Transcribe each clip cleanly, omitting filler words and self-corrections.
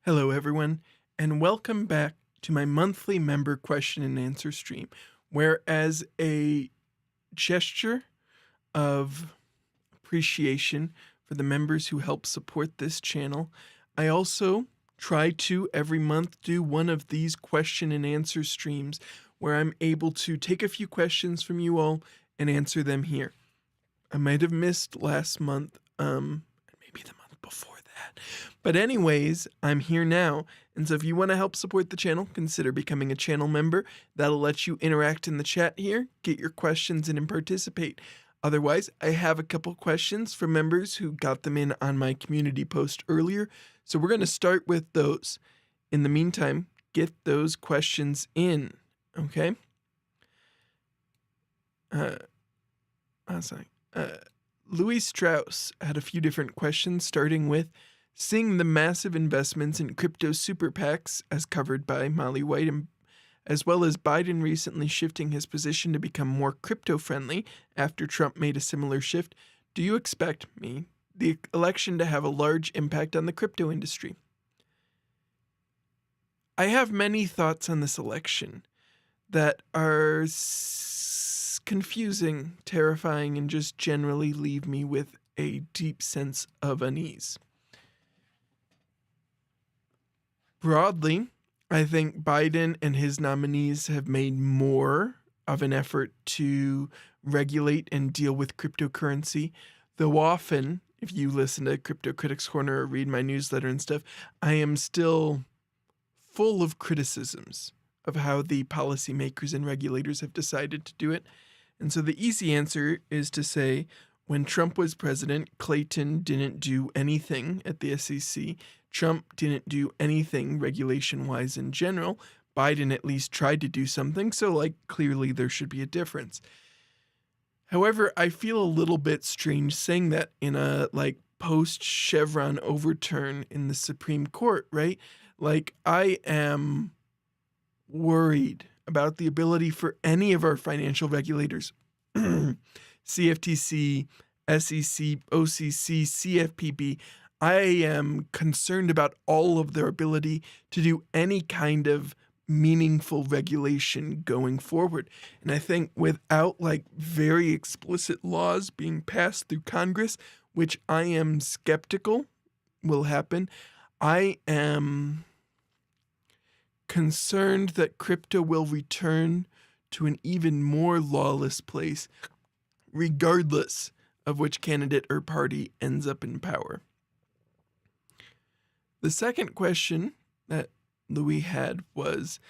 Hello, everyone, and welcome back to my monthly member question and answer stream, where, as a gesture of appreciation for the members who help support this channel, I also try to every month do one of these question and answer streams where I'm able to take a few questions from you all and answer them here. I might have missed last month, maybe the month before that. But anyways, I'm here now, and so if you want to help support the channel, consider becoming a channel member. That'll let you interact in the chat here, get your questions in and participate. Otherwise, I have a couple questions for members who got them in on my community post earlier, so we're going to start with those. In the meantime, get those questions in, okay? Louis Strauss had a few different questions, starting with, seeing the massive investments in crypto super PACs as covered by Molly White, as well as Biden recently shifting his position to become more crypto-friendly after Trump made a similar shift, do you expect the election to have a large impact on the crypto industry? I have many thoughts on this election that are confusing, terrifying, and just generally leave me with a deep sense of unease. Broadly, I think Biden and his nominees have made more of an effort to regulate and deal with cryptocurrency, though often, if you listen to Crypto Critics Corner or read my newsletter and stuff, I am still full of criticisms of how the policymakers and regulators have decided to do it. And so the easy answer is to say, when Trump was president, Clayton didn't do anything at the SEC. Trump didn't do anything regulation-wise in general. Biden at least tried to do something, so clearly there should be a difference. However, I feel a little bit strange saying that in a post-Chevron overturn in the Supreme Court, right? I am worried about the ability for any of our financial regulators, CFTC, SEC, OCC, CFPB, I am concerned about all of their ability to do any kind of meaningful regulation going forward. And I think without very explicit laws being passed through Congress, which I am skeptical will happen, I am concerned that crypto will return to an even more lawless place, regardless of which candidate or party ends up in power. The second question that Louis had was,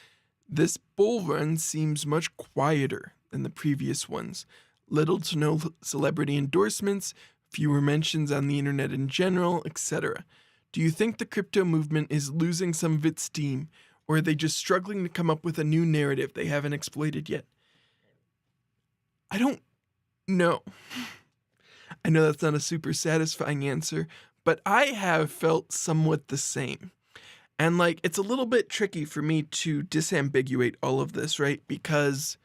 this bull run seems much quieter than the previous ones. Little to no celebrity endorsements, fewer mentions on the internet in general, etc. Do you think the crypto movement is losing some of its steam, or are they just struggling to come up with a new narrative they haven't exploited yet? I don't know. I know that's not a super satisfying answer, but I have felt somewhat the same. And it's a little bit tricky for me to disambiguate all of this, right? Because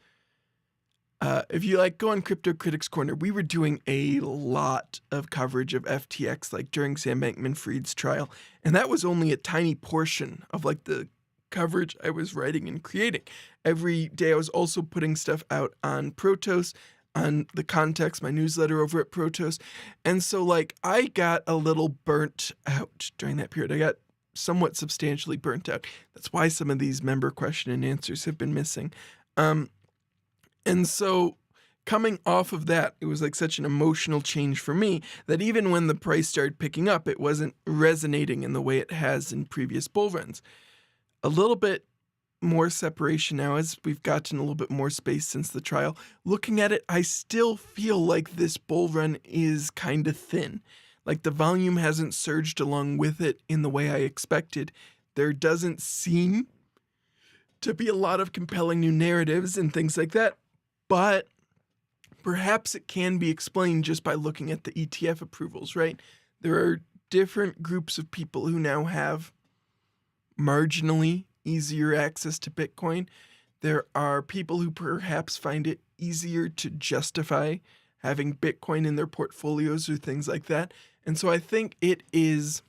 if you go on Crypto Critics Corner, we were doing a lot of coverage of FTX during Sam Bankman-Fried's trial, and that was only a tiny portion of the coverage I was writing and creating. Every day I was also putting stuff out on Protos, on The Context, my newsletter over at Protos. And so I got a little burnt out during that period. I got somewhat substantially burnt out. That's why some of these member question and answers have been missing. And so coming off of that, it was such an emotional change for me that even when the price started picking up, it wasn't resonating in the way it has in previous bull runs. A little bit more separation now as we've gotten a little bit more space since the trial. Looking at it, I still feel like this bull run is kind of thin. The volume hasn't surged along with it in the way I expected. There doesn't seem to be a lot of compelling new narratives and things like that, but perhaps it can be explained just by looking at the ETF approvals, right? There are different groups of people who now have marginally easier access to Bitcoin. There are people who perhaps find it easier to justify having Bitcoin in their portfolios or things like that. And so I think it is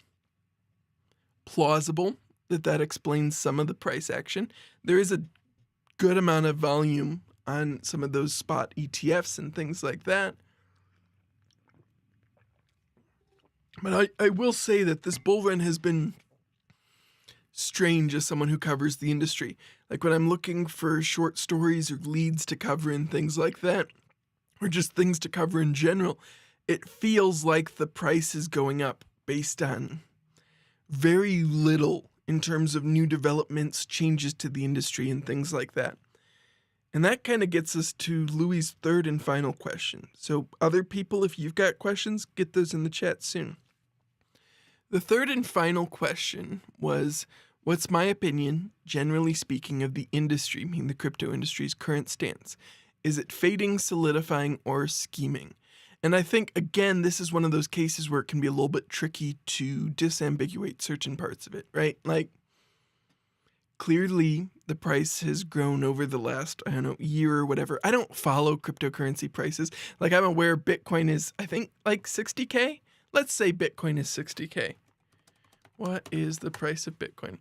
plausible that explains some of the price action. There is a good amount of volume on some of those spot ETFs and things like that. But I will say that this bull run has been strange as someone who covers the industry. Like when I'm looking for short stories or leads to cover and things like that, or just things to cover in general, it feels like the price is going up based on very little in terms of new developments, changes to the industry, and things like that. And that kind of gets us to Louis' third and final question. So other people, if you've got questions, get those in the chat soon. The third and final question was, what's my opinion, generally speaking, of the industry, meaning the crypto industry's current stance? Is it fading, solidifying, or scheming? And I think, again, this is one of those cases where it can be a little bit tricky to disambiguate certain parts of it, right? Like, clearly, the price has grown over the last, year or whatever. I don't follow cryptocurrency prices. Like, I'm aware Bitcoin is, I think, like 60K. Let's say Bitcoin is 60K. What is the price of Bitcoin?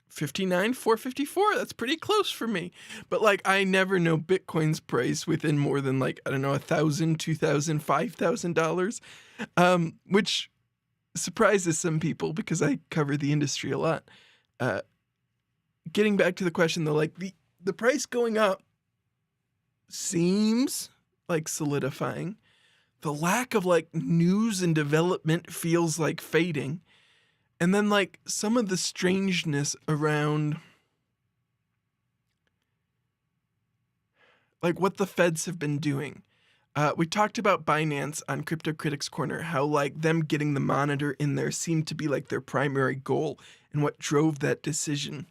59,454. That's pretty close for me. But like, I never know Bitcoin's price within more than like, I don't know, $1,000, $2,000, $5,000, which surprises some people because I cover the industry a lot. Getting back to the question though, like the price going up seems like solidifying. The lack of like news and development feels like fading. And then like some of the strangeness around like what the feds have been doing. We talked about Binance on Crypto Critics Corner, how like them getting the monitor in there seemed to be like their primary goal and what drove that decision.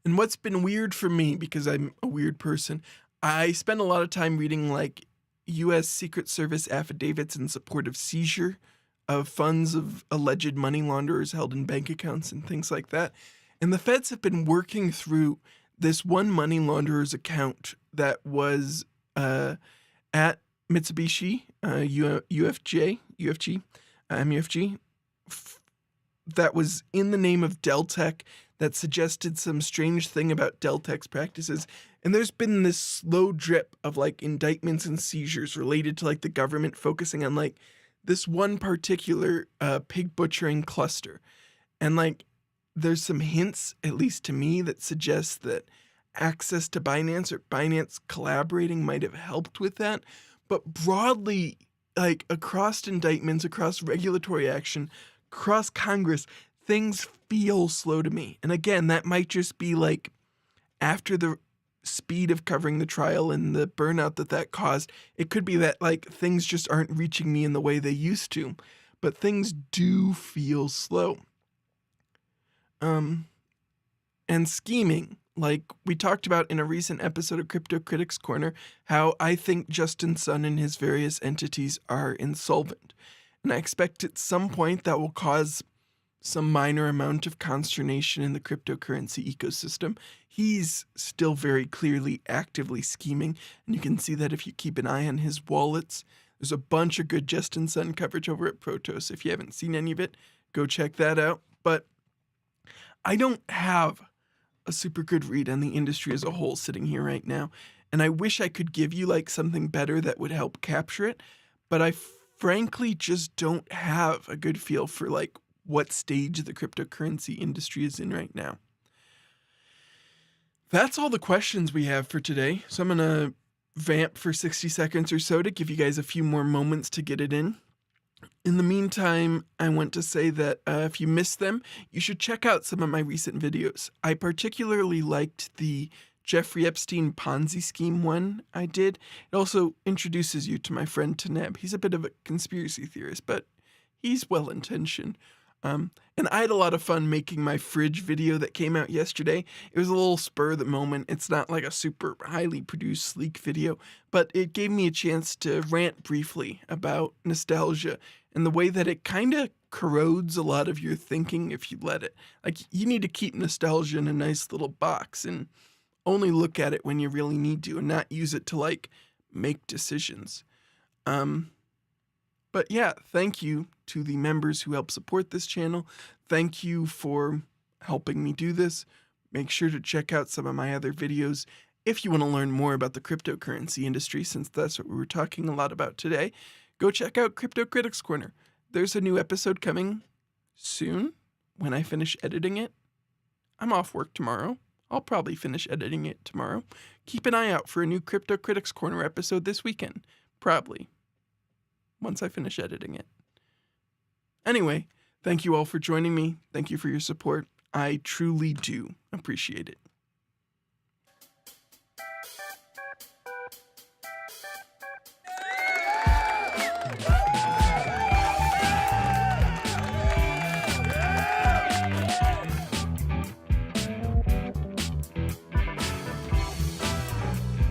And what's been weird for me, because I'm a weird person, I spend a lot of time reading like U.S. Secret Service affidavits in support of seizure of funds of alleged money launderers held in bank accounts and things like that. And the feds have been working through this one money launderer's account that was at Mitsubishi, MUFG, that was in the name of Deltec, that suggested some strange thing about Deltec's practices. And there's been this slow drip of like indictments and seizures related to like the government focusing on like this one particular pig butchering cluster. And like there's some hints, at least to me, that suggest that access to Binance or Binance collaborating might have helped with that. But broadly, like across indictments, across regulatory action, across Congress, things feel slow to me. And again, that might just be like after the speed of covering the trial and the burnout that caused, it could be that like things just aren't reaching me in the way they used to, but things do feel slow. And scheming, like we talked about in a recent episode of Crypto Critics Corner, how I think Justin Sun and his various entities are insolvent. And I expect at some point that will cause some minor amount of consternation in the cryptocurrency ecosystem. He's still very clearly actively scheming, and you can see that if you keep an eye on his wallets. There's a bunch of good Justin Sun coverage over at Protos. If you haven't seen any of it, go check that out. But I don't have a super good read on the industry as a whole sitting here right now, and I wish I could give you like something better that would help capture it, but I frankly just don't have a good feel for like what stage the cryptocurrency industry is in right now. That's all the questions we have for today. So I'm going to vamp for 60 seconds or so to give you guys a few more moments to get it in. In the meantime, I want to say that if you missed them, you should check out some of my recent videos. I particularly liked the Jeffrey Epstein Ponzi scheme one I did. It also introduces you to my friend Taneb. He's a bit of a conspiracy theorist, but he's well-intentioned. And I had a lot of fun making my fridge video that came out yesterday. It was a little spur of the moment. It's not like a super highly produced, sleek video, but it gave me a chance to rant briefly about nostalgia and the way that it kind of corrodes a lot of your thinking if you let it. Like, you need to keep nostalgia in a nice little box and only look at it when you really need to and not use it to, like, make decisions. But yeah, thank you to the members who help support this channel. Thank you for helping me do this. Make sure to check out some of my other videos if you want to learn more about the cryptocurrency industry, since that's what we were talking a lot about today. Go check out Crypto Critics Corner. There's a new episode coming soon when I finish editing it. I'm off work tomorrow. I'll probably finish editing it tomorrow. Keep an eye out for a new Crypto Critics Corner episode this weekend. Probably. Once I finish editing it. Anyway, thank you all for joining me. Thank you for your support. I truly do appreciate it.